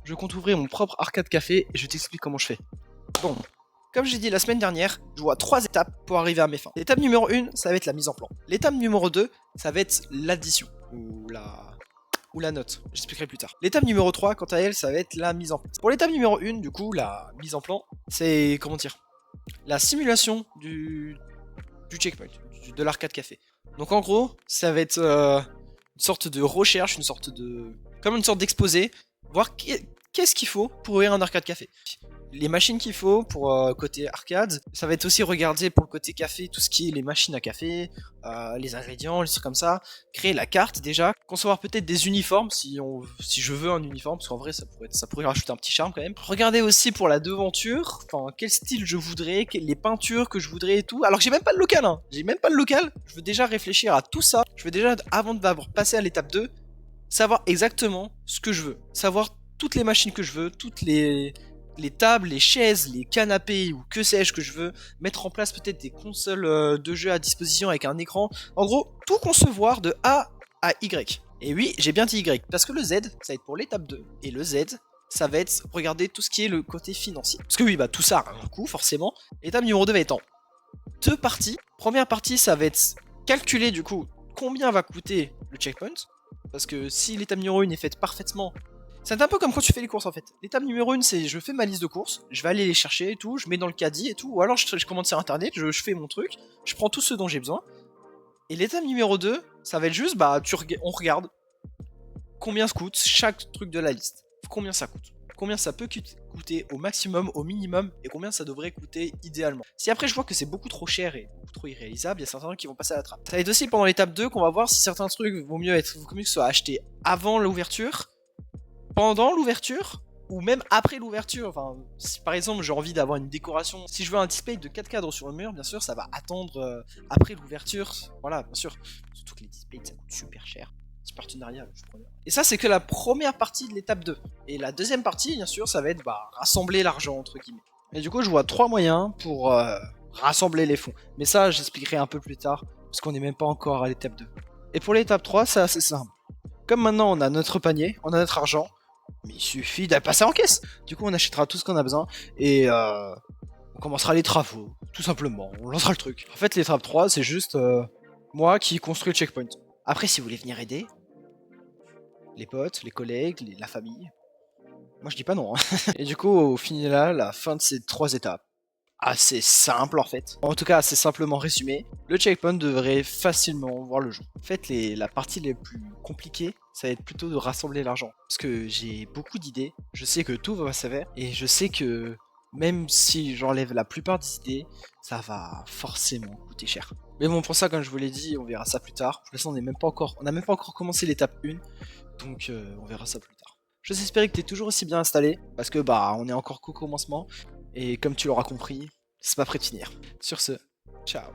je compte ouvrir mon propre arcade café et je t'explique comment je fais. Bon, comme j'ai dit la semaine dernière, je vois 3 étapes pour arriver à mes fins. L'étape numéro 1, ça va être la mise en plan. L'étape numéro 2, ça va être l'addition, ou la note, j'expliquerai plus tard. L'étape numéro 3, quant à elle, ça va être la mise en place. Pour l'étape numéro 1, du coup, la mise en plan, c'est, comment dire, la simulation du checkpoint, de l'arcade café. Donc en gros, ça va être une sorte de recherche, comme une sorte d'exposé, voir qu'est-ce qu'il faut pour ouvrir un arcade café. Les machines qu'il faut pour côté arcade, ça va être aussi regarder pour le côté café tout ce qui est les machines à café, les ingrédients, les trucs comme ça, créer la carte déjà, concevoir peut-être des uniformes si je veux un uniforme, parce qu'en vrai ça pourrait rajouter un petit charme quand même. Regarder aussi pour la devanture, enfin quel style je voudrais, les peintures que je voudrais et tout. Alors que j'ai même pas le local, hein. J'ai même pas le local. Je veux déjà réfléchir à tout ça. Je veux déjà, avant de passer à l'étape 2, savoir exactement ce que je veux, savoir toutes les machines que je veux, toutes les tables, les chaises, les canapés ou que sais-je que je veux, mettre en place peut-être des consoles de jeux à disposition avec un écran. En gros, tout concevoir de A à Y. Et oui, j'ai bien dit Y, parce que le Z, ça va être pour l'étape 2. Et le Z, ça va être regarder tout ce qui est le côté financier. Parce que oui, bah tout ça a un coût, forcément. L'étape numéro 2 va être en 2 parties. Première partie, ça va être calculer du coup combien va coûter le checkpoint. Parce que si l'étape numéro 1 est faite parfaitement, c'est un peu comme quand tu fais les courses en fait. L'étape numéro 1, c'est je fais ma liste de courses, je vais aller les chercher et tout, je mets dans le caddie et tout, ou alors je commande sur internet, je fais mon truc, je prends tout ce dont j'ai besoin. Et l'étape numéro 2, ça va être juste, bah, on regarde combien se coûte chaque truc de la liste. Combien ça coûte. Combien ça peut coûter au maximum, au minimum, et combien ça devrait coûter idéalement. Si après je vois que c'est beaucoup trop cher et beaucoup trop irréalisable, il y a certains trucs qui vont passer à la trappe. Ça va être aussi pendant l'étape 2 qu'on va voir si certains trucs vaut mieux que ce soit acheté avant l'ouverture, pendant l'ouverture, ou même après l'ouverture. Enfin, si par exemple j'ai envie d'avoir une décoration, si je veux un display de 4 cadres sur le mur, bien sûr ça va attendre après l'ouverture. Voilà, bien sûr. Surtout que les displays ça coûte super cher. Petit partenariat, je prenais. Et ça c'est que la première partie de l'étape 2. Et la deuxième partie, bien sûr, ça va être rassembler l'argent entre guillemets. Et du coup je vois 3 moyens pour rassembler les fonds. Mais ça j'expliquerai un peu plus tard, parce qu'on n'est même pas encore à l'étape 2. Et pour l'étape 3, c'est assez simple. Comme maintenant on a notre panier, on a notre argent, mais il suffit de passer en caisse. Du coup, on achètera tout ce qu'on a besoin et on commencera les travaux, tout simplement. On lancera le truc. En fait, l'étape 3, c'est juste moi qui construis le checkpoint. Après, si vous voulez venir aider, les potes, les collègues, la famille, moi je dis pas non. Hein. Et du coup, au final, la fin de ces 3 étapes, assez simple en fait. En tout cas, assez simplement résumé, le checkpoint devrait facilement voir le jour. En fait, la partie les plus compliquées, ça va être plutôt de rassembler l'argent. Parce que j'ai beaucoup d'idées, je sais que tout va se faire, et je sais que même si j'enlève la plupart des idées, ça va forcément coûter cher. Mais bon, pour ça, comme je vous l'ai dit, on verra ça plus tard. Pour l'instant, on n'a même pas encore commencé l'étape 1, donc on verra ça plus tard. Je vais espérer que tu es toujours aussi bien installé, parce que on est encore qu'au commencement. Et comme tu l'auras compris, c'est pas prêt de finir. Sur ce, ciao.